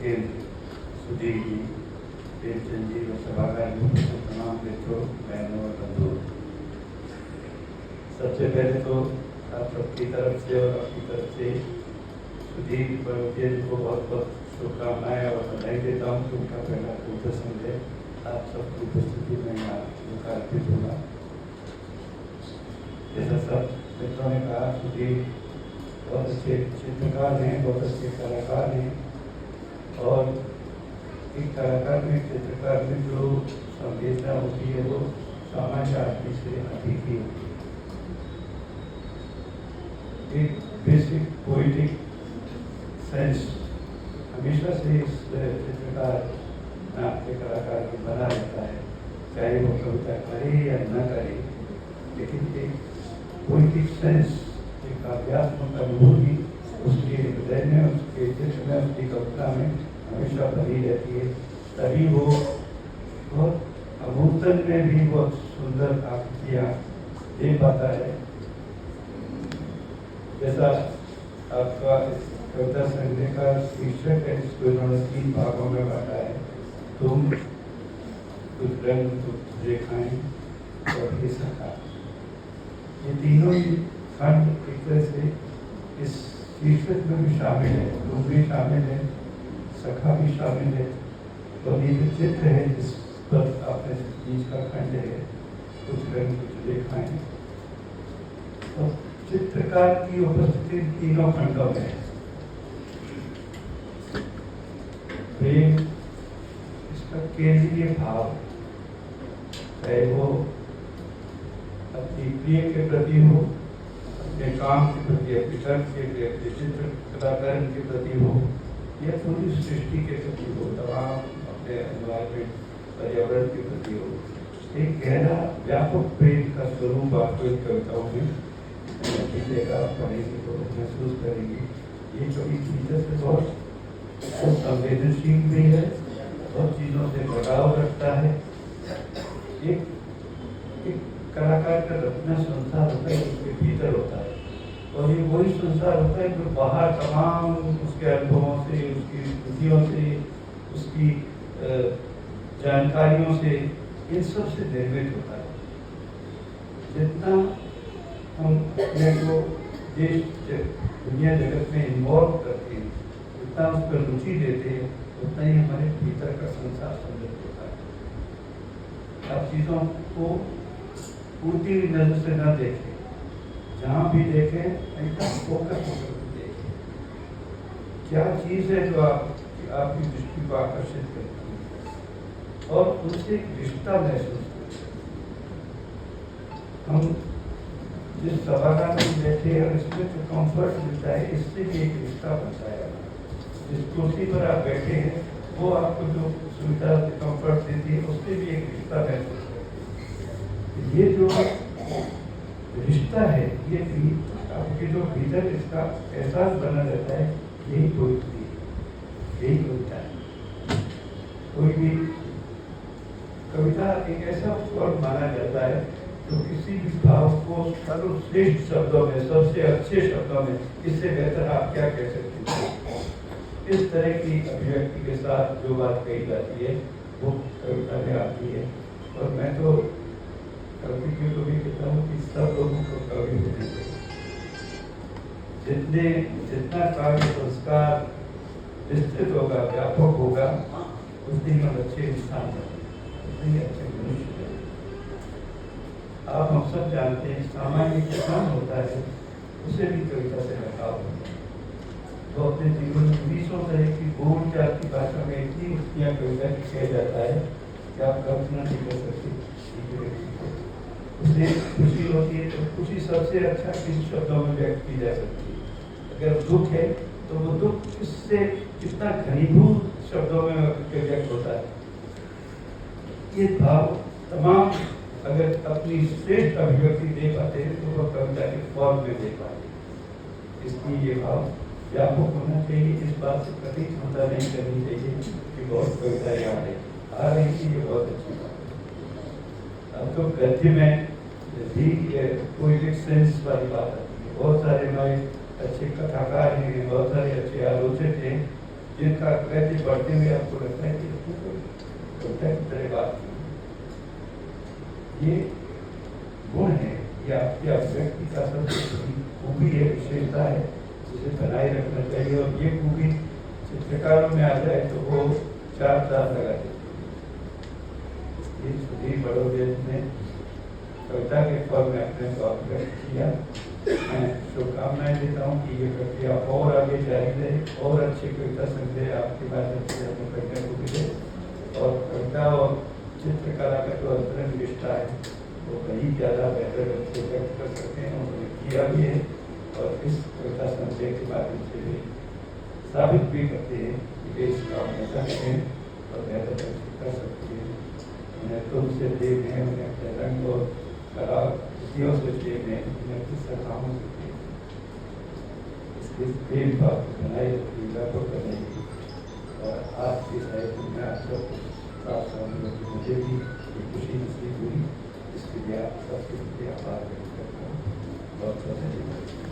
लेकिन सुधीर जी, प्रेमचंद जी और सभागार में तमाम मित्रों, बहनों और बंधुओं, सबसे पहले तो आप सबकी तरफ से और आपकी तरफ से सुधीर जी को बहुत बहुत शुभकामनाएं और बधाई देता हूँ कि उनका पहला पूर्ण संजय आप सबकी उपस्थिति में यहाँ लोकार्पित होगा। जैसा सब मित्रों ने कहा, सुधीर बहुत अच्छे चित्रकार हैं, बहुत अच्छे कलाकार हैं और एक कलाकार में, चित्रकार में जो संवेदना होती है वो सामान्य आदमी से अधिक ही होती है। एक बेसिक पोइटिक सेंस हमेशा से इस चित्रकार नाट्य कलाकार में बना रहता है, चाहे वो कविता करे या न करे, लेकिन एक पोइटिक सेंस, एक काव्यात्मक अनुभूति उसके हृदय में, उसके चित्र में, उसकी कविता में हमेशा भरी रहती है। तभी वो बहुत अमूर्तन में भी बहुत सुंदर आकृतियाँ दे पाता है। जैसा आपका कविता संग्रह का शीर्षक है, इसको इन्होंने 3 भागों में बांटा है, तुम, कुछ रंग, कुछ रेखाएं और ये सखा। ये तीनों ही खंड एक तरह से इस शीर्षक में भी शामिल है, तुम भी शामिल है, सखा भी शामिल है और ये जो चित्र है जिस पर आपने बीच का खंड है, कुछ रंग, कुछ रेखाएं, तो चित्रकार की उपस्थिति तीनों खंडों में है। प्रेम इसका केंद्रीय भाव, चाहे वो अपनी प्रिय के प्रति हो, अपने काम के प्रति, अपने कर्म के प्रति, अपने चित्र कलाकार के प्रति हो, या पूरी सृष्टि के प्रति हो, तमाम अपने एनवायरमेंट, पर्यावरण के प्रति हो, एक गहरा व्यापक प्रेम का स्वरूप आपको इन कविताओं में मिलेगा। पढ़ेंगे तो महसूस करेंगे। ये कवि भीतर से बहुत संवेदनशील भी है, बहुत चीज़ों से लगाव रखता है। एक कलाकार का रचना संसार होता है, उसके भीतर होता है, और ये वही संसार होता है जो बाहर तमाम उसके अनुभवों से, उसकी स्थितियों से, उसकी जानकारियों से, इन सब से निर्मित होता है। जितना हम अपने को देश दुनिया जगत में इन्वॉल्व करते हैं, जितना उस पर रुचि देते हैं, उतना ही हमारे भीतर का संसार समृद्ध होता है। आप चीज़ों को पूरी नजर से न देखें, जहाँ भी देखें एकदम फोकस होकर देखें, क्या चीज़ है जो आपकी दृष्टि को आकर्षित करती है और उनसे एक रिश्ता महसूस करते हैं। हम जिस सभागार में बैठे और इसमें जो कंफर्ट मिलता है, इससे भी एक रिश्ता बनता है। जिस कुर्सी पर आप बैठे हैं वो आपको जो सुविधा कंफर्ट देती है, उससे भी एक रिश्ता महसूस करते हैं। ये जो रिश्ता है, ये भी आपके जो भीतर इसका एहसास बना रहता है, यही पोइट्री है, यही कविता है। कोई भी कविता एक ऐसा फॉर्म माना जाता है तो किसी भी भाव को सर्वश्रेष्ठ शब्दों में, सबसे अच्छे शब्दों में, इससे बेहतर आप क्या कह सकते हैं। इस तरह की अभिव्यक्ति के साथ जो बात कही जाती है वो कविता में आती है। और मैं तो कवि को भी कहता हूँ कि सब लोगों को कवि होने चाहिए। जितना काव्य संस्कार विस्तृत होगा, व्यापक होगा, उतने हम अच्छे इंसान बनेंगे, उतने ही अच्छे मनुष्य बनेंगे। आप हम सब जानते हैं सामान्य किसान होता है, उसे भी कविता से लगाव होता है। तो अपने जीवन में 20 तरह की बोल जात की भाषा में इतनी उक्तियाँ कविता की कह जाता है कि आप कल्पना नहीं कर सकते। उसे खुशी होती है तो खुशी सबसे अच्छा किन शब्दों में व्यक्त की जा सकती है। अगर दुख है तो वो दुख किससे कितना घनीभूत शब्दों में व्यक्त होता है। ये भाव तमाम अगर अपनी श्रेष्ठ अभिव्यक्ति दे पाते हैं तो वह कविता के फॉर्म में दे पाते हैं। इसलिए ये भाव व्यापक होना चाहिए। इस बात से कभी चिंता नहीं करनी चाहिए कि बहुत कविताएं आ रही थी, ये बहुत अच्छी बात है। अब तो गद्य में भी पोएटिक सेंस वाली बात आती है। बहुत सारे नए अच्छे कथाकार हैं, बहुत सारे अच्छे आलोचक हैं जिनका कहते बढ़ते हुए आपको लगता है कि इसमें कोई कविता की तरह बात नहीं। ये गुण है, ये आपके व्यक्ति का सबसे बड़ी खूबी है, विशेषता है, जिसे बनाए रखना चाहिए। और ये खूबी चित्रकारों में आ जाए तो वो 4 साल लगा देते। ये सुधीर बड़ोदे ने कविता के फॉर्म में अपने को व्यक्त किया। मैं शुभकामनाएं देता हूँ कि ये प्रक्रिया और आगे जारी रहे और अच्छी कविता संग्रह आपके माध्यम से हमें करने को मिले और कविता और चित्रकला का जो अंतरंग रिश्ता है वो कहीं ज़्यादा बेहतर से व्यक्त कर सकते हैं। उन्होंने किया भी है और इस कविता संग्रह के माध्यम से भी साबित भी करते हैं कि वे इस काम में सक्षम हैं और बेहतर कर सकते हैं। उन्हें तुमसे प्रेम है, उन्हें अपने रंग और कला कृतियों से प्रेम है, उन्हें किस कामों से प्रेम है। इसलिए प्रेम भाव बनाए रखिएगा तो करेंगे। और आज के साहित्य में आप सब साथ साथ मुझे भी खुशी नसीब हुई, इसके लिए आप सबके लिए आभार व्यक्त करता हूँ। बहुत बहुत धन्यवाद।